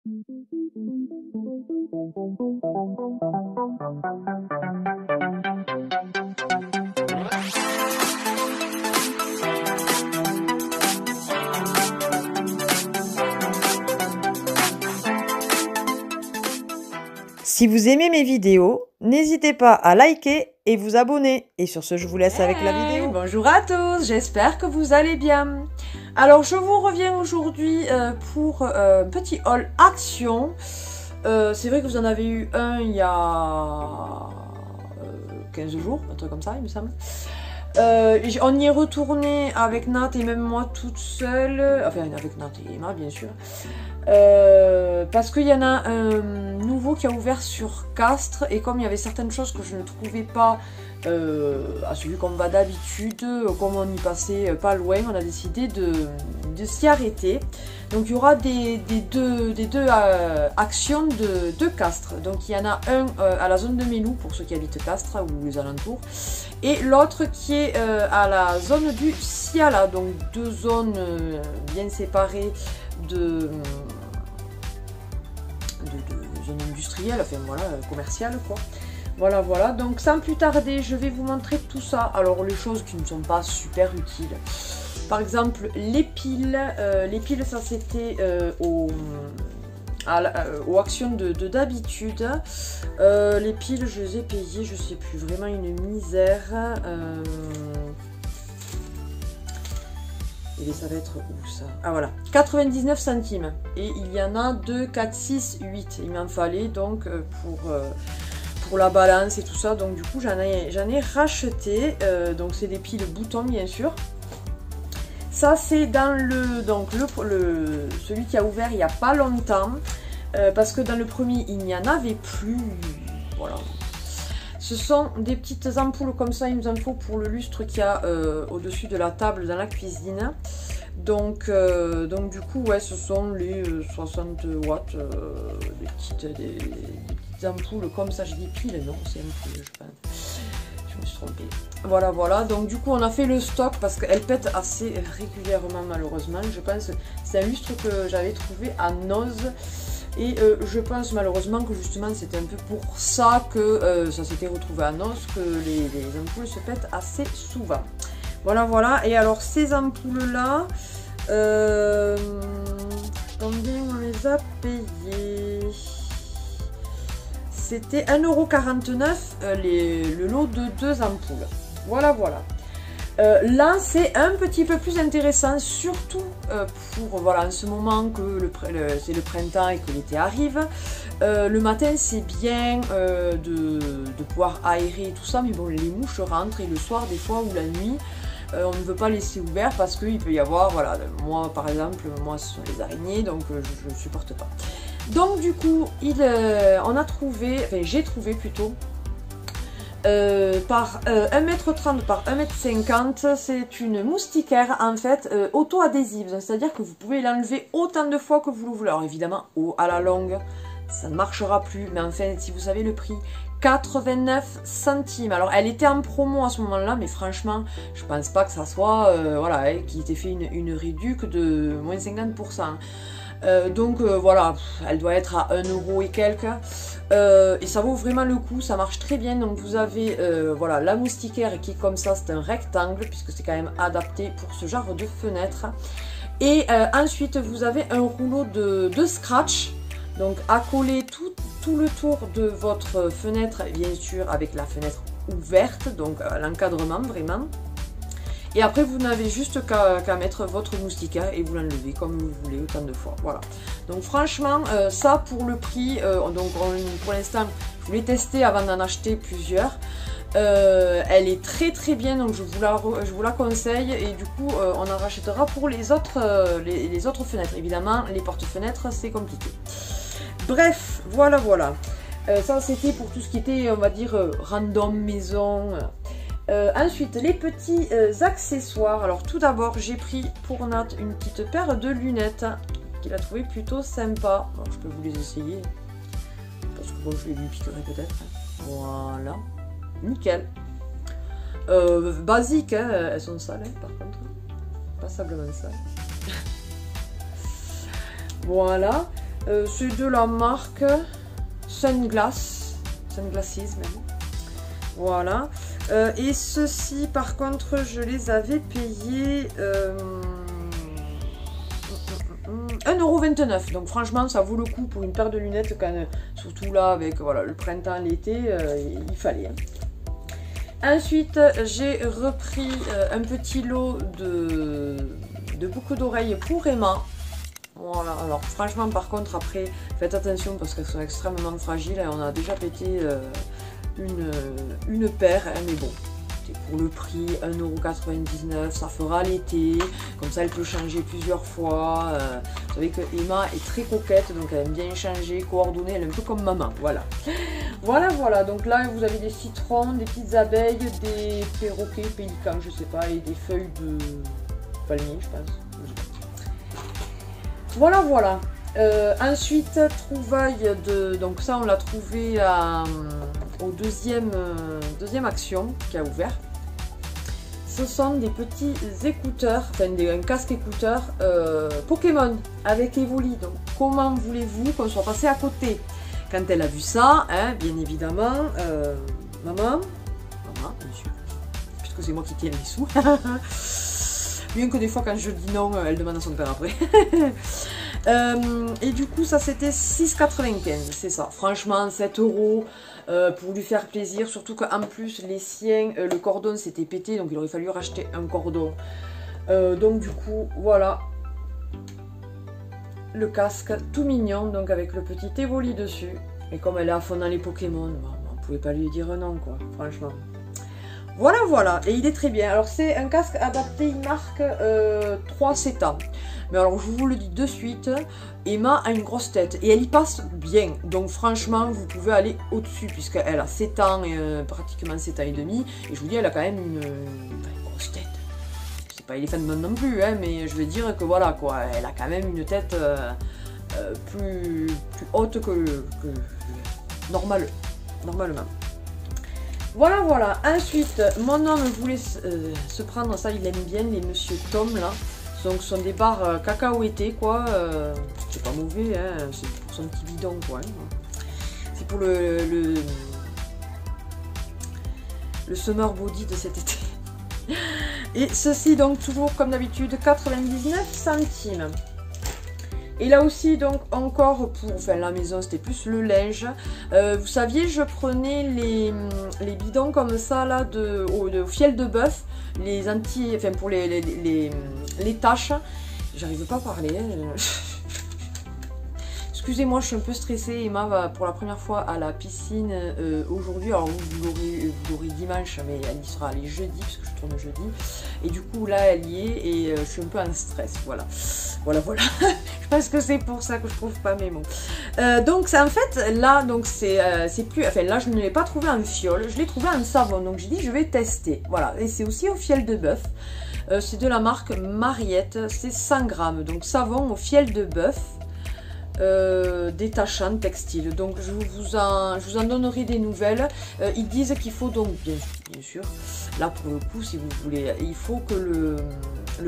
Si vous aimez mes vidéos, n'hésitez pas à liker et vous abonner. Et sur ce, je vous laisse avec la vidéo. Bonjour à tous, j'espère que vous allez bien. Alors, je vous reviens aujourd'hui pour un petit haul action. C'est vrai que vous en avez eu un il y a 15 jours, un truc comme ça, il me semble. On y est retourné avec Nat et même moi toute seule, enfin avec Nat et Emma bien sûr, parce qu'il y en a un nouveau qui a ouvert sur Castres et comme il y avait certaines choses que je ne trouvais pas à celui qu'on va d'habitude, comme on y passait pas loin, on a décidé de s'y arrêter. Donc il y aura des deux actions de Castres. Donc il y en a un à la zone de Melou pour ceux qui habitent Castres ou les alentours, et l'autre qui est à la zone du Ciala. Donc deux zones bien séparées de zone industrielle, enfin voilà, commerciale quoi. Voilà, voilà, donc sans plus tarder, je vais vous montrer tout ça. Alors, les choses qui ne sont pas super utiles. Par exemple, les piles. Les piles, ça c'était aux actions de d'habitude. Les piles, je les ai payées, je sais plus, vraiment une misère. Et ça va être où ça? Ah voilà, 99 centimes. Et il y en a 2, 4, 6, 8. Il m'en fallait donc pour la balance et tout ça, donc du coup j'en ai racheté. Donc c'est des piles boutons bien sûr. Ça c'est dans celui qui a ouvert il n'y a pas longtemps, parce que dans le premier il n'y en avait plus. Voilà, ce sont des petites ampoules comme ça, il nous en faut pour le lustre qu'il y a au-dessus de la table dans la cuisine. Donc du coup ouais, ce sont les 60 watts, des petites ampoules comme ça. J'ai dit piles, non c'est ampoules je pense, je me suis trompée. Voilà, voilà, donc du coup on a fait le stock parce qu'elle pète assez régulièrement malheureusement. Je pense c'est un lustre que j'avais trouvé à Noz. Et je pense malheureusement que justement c'était un peu pour ça que ça s'était retrouvé à Noz, que les ampoules se pètent assez souvent. Voilà, voilà. Et alors ces ampoules là, combien on les a payées? C'était 1,49 €, le lot de 2 ampoules. Voilà, voilà. Là c'est un petit peu plus intéressant, surtout pour voilà, en ce moment que c'est le printemps et que l'été arrive. Le matin c'est bien de pouvoir aérer et tout ça, mais bon, les mouches rentrent et le soir des fois ou la nuit on ne veut pas laisser ouvert parce qu'il peut y avoir, voilà, moi par exemple, moi ce sont les araignées, donc je ne supporte pas. Donc du coup on a trouvé, enfin j'ai trouvé plutôt, par 1,30 m par 1,50 m, c'est une moustiquaire en fait auto-adhésive, c'est à dire que vous pouvez l'enlever autant de fois que vous le voulez. Alors évidemment à la longue ça ne marchera plus, mais enfin si vous savez le prix, 89 centimes. Alors elle était en promo à ce moment là, mais franchement je pense pas que ça soit voilà, qui était fait une réduc de moins 50%. Donc voilà, elle doit être à 1 € et quelques, et ça vaut vraiment le coup, ça marche très bien. Donc vous avez voilà, la moustiquaire qui est comme ça, c'est un rectangle puisque c'est quand même adapté pour ce genre de fenêtre. Et ensuite vous avez un rouleau de scratch, donc à coller tout le tour de votre fenêtre, bien sûr avec la fenêtre ouverte, donc l'encadrement vraiment. Et après vous n'avez juste qu'à mettre votre moustiquaire et vous l'enlevez comme vous voulez autant de fois. Voilà. Donc franchement ça pour le prix, donc pour l'instant je voulais tester avant d'en acheter plusieurs. Elle est très très bien, donc je vous la conseille. Et du coup on en rachètera pour les autres fenêtres. Évidemment les porte-fenêtres c'est compliqué. Bref, voilà, voilà. Ça c'était pour tout ce qui était, on va dire, random maison. Ensuite, les petits accessoires. Alors tout d'abord, j'ai pris pour Nat une petite paire de lunettes qu'il a trouvé plutôt sympa. Alors, je peux vous les essayer. Parce que bon, je vais lui piquerai peut-être. Voilà. Nickel. Basique, hein. Elles sont sales hein, par contre. Passablement sales. Voilà. C'est de la marque Sunglasses même. Voilà. Et ceux-ci, par contre, je les avais payés 1,29 €. Donc franchement, ça vaut le coup pour une paire de lunettes, quand, surtout là, avec voilà, le printemps, l'été, il fallait. Hein. Ensuite, j'ai repris un petit lot de boucles d'oreilles pour Emma. Voilà, alors franchement, par contre, après, faites attention parce qu'elles sont extrêmement fragiles. Et on a déjà pété une paire, hein, mais bon. Pour le prix, 1,99 €, ça fera l'été, comme ça elle peut changer plusieurs fois. Vous savez que Emma est très coquette, donc elle aime bien changer, coordonner, elle est un peu comme maman, voilà. Voilà, donc là vous avez des citrons, des petites abeilles, des perroquets, pélicans, je sais pas, et des feuilles de palmier, je pense. Voilà. Ensuite, trouvaille de... Donc ça, on l'a trouvé au deuxième action qui a ouvert. Ce sont des petits écouteurs, enfin un casque écouteur Pokémon avec Evoli. Donc comment voulez-vous qu'on soit passé à côté? Quand elle a vu ça, hein, bien évidemment, maman, bien sûr, puisque c'est moi qui tiens les sous. Bien que des fois quand je dis non, elle demande à son père après. Et du coup ça c'était 6,95 €, c'est ça. Franchement 7 € pour lui faire plaisir. Surtout qu'en plus les siens, le cordon s'était pété. Donc il aurait fallu racheter un cordon. Donc du coup voilà. Le casque tout mignon. Donc avec le petit Evoli dessus. Et comme elle est à fond dans les Pokémon, on pouvait pas lui dire non quoi. Franchement. Voilà, et il est très bien. Alors c'est un casque adapté, il marque 3 CETA. Mais alors je vous le dis de suite, Emma a une grosse tête et elle y passe bien. Donc franchement, vous pouvez aller au-dessus puisqu'elle a 7 ans, pratiquement 7 ans et demi. Et je vous dis, elle a quand même une grosse tête. C'est pas Elephant Man non plus, hein, mais je veux dire que voilà quoi, elle a quand même une tête plus haute que normalement. Voilà. Ensuite, mon homme voulait se prendre ça, il aime bien les Monsieur Tom là. Donc ce sont des barres cacahuétées quoi. C'est pas mauvais, hein, c'est pour son petit bidon quoi. Hein. C'est pour le summer body de cet été. Et ceci donc toujours comme d'habitude 99 centimes. Et là aussi, donc, encore pour la maison, c'était plus le linge. Vous saviez, je prenais les bidons comme ça, là, de fiel de bœuf, pour les taches. J'arrive pas à parler. Hein. Excusez-moi, je suis un peu stressée. Emma va pour la première fois à la piscine aujourd'hui. Alors vous l'aurez dimanche, mais elle y sera allée jeudi, puisque je tourne jeudi. Et du coup, là, elle y est et je suis un peu en stress. Voilà. Je pense que c'est pour ça que je trouve pas mes mots. Donc, en fait, là, donc c'est plus... Enfin, là, je ne l'ai pas trouvé en fiole. Je l'ai trouvé en savon. Donc, j'ai dit, je vais tester. Voilà. Et c'est aussi au fiel de bœuf. C'est de la marque Mariette. C'est 100 grammes. Donc, savon au fiel de bœuf. Détachant textile. Donc je vous en donnerai des nouvelles. Ils disent qu'il faut donc bien sûr là pour le coup, si vous voulez, il faut que le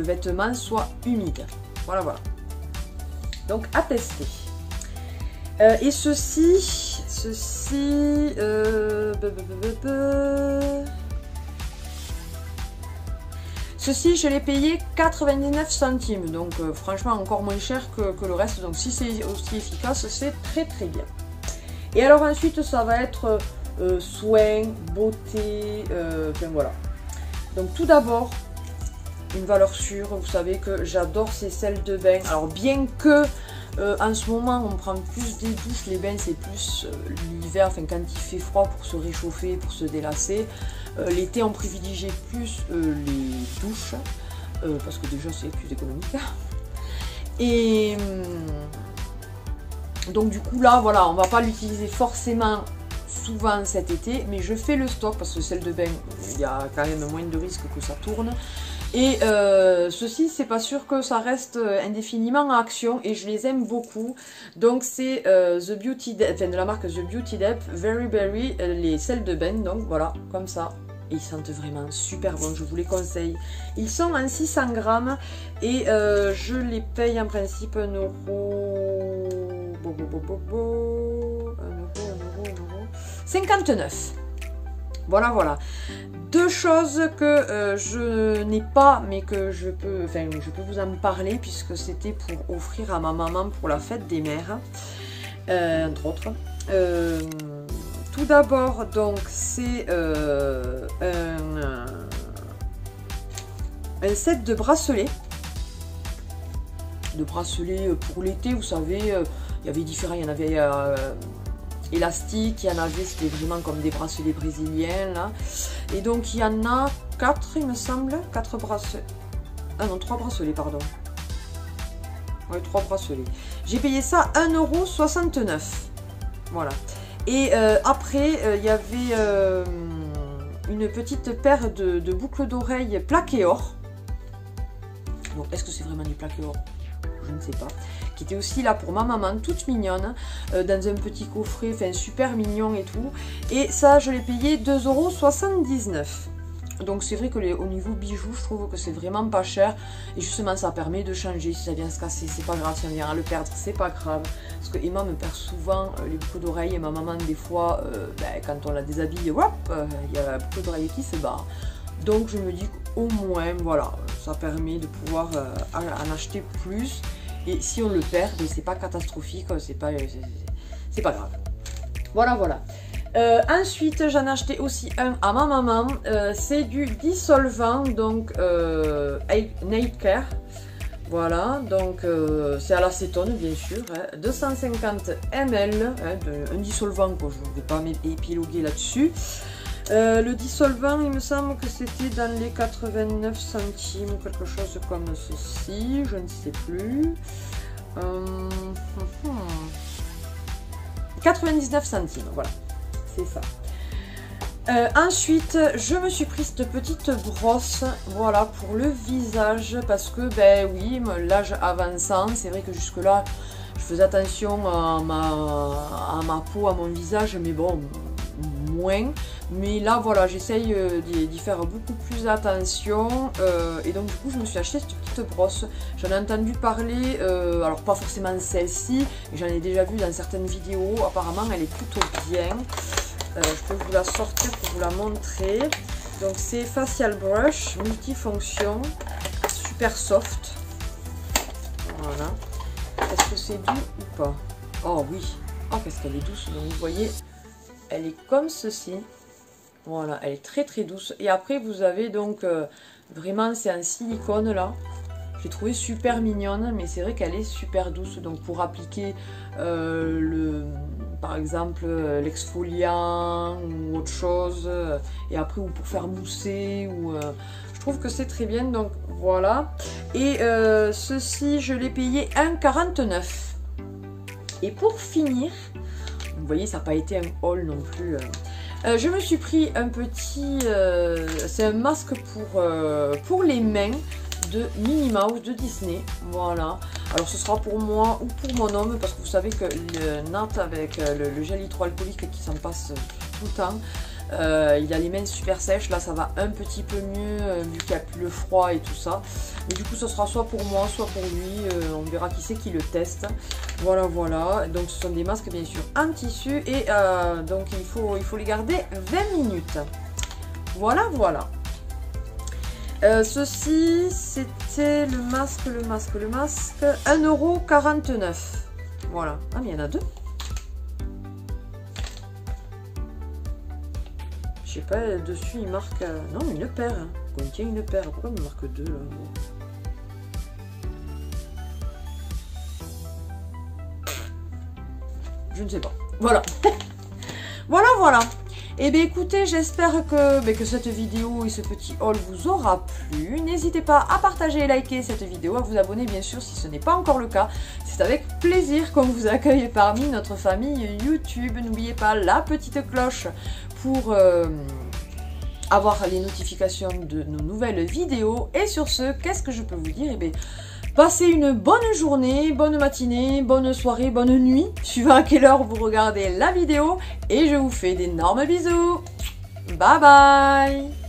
vêtement soit humide. Voilà. Donc à tester. Et ceci ceci, je l'ai payé 99 centimes, donc franchement encore moins cher que le reste. Donc si c'est aussi efficace, c'est très bien. Et alors ensuite, ça va être soin, beauté, enfin voilà. Donc tout d'abord, une valeur sûre. Vous savez que j'adore ces sels de bain. Alors bien que en ce moment, on prend plus des douches, les bains c'est plus l'hiver, enfin quand il fait froid pour se réchauffer, pour se délasser. L'été, on privilégie plus les douches, parce que déjà c'est plus économique. Et donc du coup là, voilà, on va pas l'utiliser forcément souvent cet été, mais je fais le stock parce que celle de bain, il y a quand même moins de risques que ça tourne. Et ceci, c'est pas sûr que ça reste indéfiniment en action et je les aime beaucoup. Donc c'est The Beauty Depth, enfin de la marque The Beauty Depth, Very Berry, les sels de bain, donc voilà, comme ça. Et ils sentent vraiment super bon, je vous les conseille. Ils sont en 600 grammes et je les paye en principe 1 €. 59. Voilà, voilà. Deux choses que je n'ai pas, mais que je peux vous en parler, puisque c'était pour offrir à ma maman pour la fête des mères, entre autres. Tout d'abord, donc, c'est un set de bracelets. Pour l'été, vous savez, il y avait différents, il y en avait élastiques, il y en avait, c'était vraiment comme des bracelets brésiliens, là. Et donc, il y en a 4, il me semble, 4 bracelets. Ah non, 3 bracelets, pardon. Ouais, 3 bracelets. J'ai payé ça 1,69 €. Voilà. Et après, il y avait une petite paire de boucles d'oreilles plaquées or. Bon, est-ce que c'est vraiment du plaqué or? Je ne sais pas. Qui était aussi là pour ma maman, toute mignonne, dans un petit coffret, enfin super mignon et tout. Et ça, je l'ai payé 2,79 €. Donc c'est vrai que au niveau bijoux, je trouve que c'est vraiment pas cher. Et justement, ça permet de changer. Si ça vient se casser, c'est pas grave. Si on vient à le perdre, c'est pas grave. Parce que Emma me perd souvent les boucles d'oreilles. Et ma maman, des fois, quand on la déshabille, hop, il y a la boucle d'oreille qui se barre. Donc je me dis qu'au moins, voilà, ça permet de pouvoir en acheter plus. Et si on le perd, c'est pas catastrophique, c'est pas grave. Voilà, voilà. Ensuite, j'en ai acheté aussi un à ma maman. C'est du dissolvant, donc Nail Care. Voilà, donc c'est à l'acétone, bien sûr. 250 ml, un dissolvant, quoi. Je ne vais pas m'épiloguer là-dessus. Le dissolvant, il me semble que c'était dans les 89 centimes ou quelque chose comme ceci, je ne sais plus. 99 centimes, voilà, c'est ça. Ensuite, je me suis pris cette petite brosse, voilà, pour le visage, parce que, ben oui, l'âge avançant, c'est vrai que jusque-là, je faisais attention à ma peau, à mon visage, mais bon, moins. Mais là, voilà, j'essaye d'y faire beaucoup plus attention. Et donc, du coup, je me suis acheté cette petite brosse. J'en ai entendu parler, alors pas forcément celle-ci, mais j'en ai déjà vu dans certaines vidéos. Apparemment, elle est plutôt bien. Je peux vous la sortir pour vous la montrer. Donc, c'est Facial Brush, multifonction, super soft. Voilà. Est-ce que c'est doux ou pas? Oh oui. Oh, qu'est-ce qu'elle est douce. Donc, vous voyez, elle est comme ceci. Voilà, elle est très très douce. Et après, vous avez donc, vraiment, c'est en silicone là. J'ai trouvé super mignonne, mais c'est vrai qu'elle est super douce. Donc, pour appliquer, par exemple, l'exfoliant ou autre chose. Et après, ou pour faire mousser. Je trouve que c'est très bien. Donc, voilà. Et ceci, je l'ai payé 1,49 €. Et pour finir, vous voyez, ça n'a pas été un haul non plus. Je me suis pris un petit... c'est un masque pour les mains de Minnie Mouse de Disney. Voilà. Alors ce sera pour moi ou pour mon homme, parce que vous savez que le Nat avec le gel hydroalcoolique qui s'en passe tout le temps, il a les mains super sèches. Là ça va un petit peu mieux vu qu'il n'y a plus le froid et tout ça. Mais du coup ce sera soit pour moi, soit pour lui. On verra qui c'est qui le teste. Voilà, voilà. Donc ce sont des masques bien sûr en tissu. Et donc il faut les garder 20 minutes. Voilà, voilà. Ceci c'était le masque. 1,49 €. Voilà. Ah mais il y en a deux. Je sais pas, dessus il marque... non, une paire. Hein. Il contient une paire. Pourquoi il me marque deux là? Je ne sais pas. Voilà. Voilà, voilà. Et bien écoutez, j'espère que cette vidéo et ce petit haul vous aura plu. N'hésitez pas à partager et liker cette vidéo, à vous abonner bien sûr si ce n'est pas encore le cas. C'est avec plaisir qu'on vous accueille parmi notre famille YouTube. N'oubliez pas la petite cloche pour avoir les notifications de nos nouvelles vidéos. Et sur ce, qu'est-ce que je peux vous dire? Eh bien, passez une bonne journée, bonne matinée, bonne soirée, bonne nuit, suivant à quelle heure vous regardez la vidéo. Et je vous fais d'énormes bisous. Bye bye!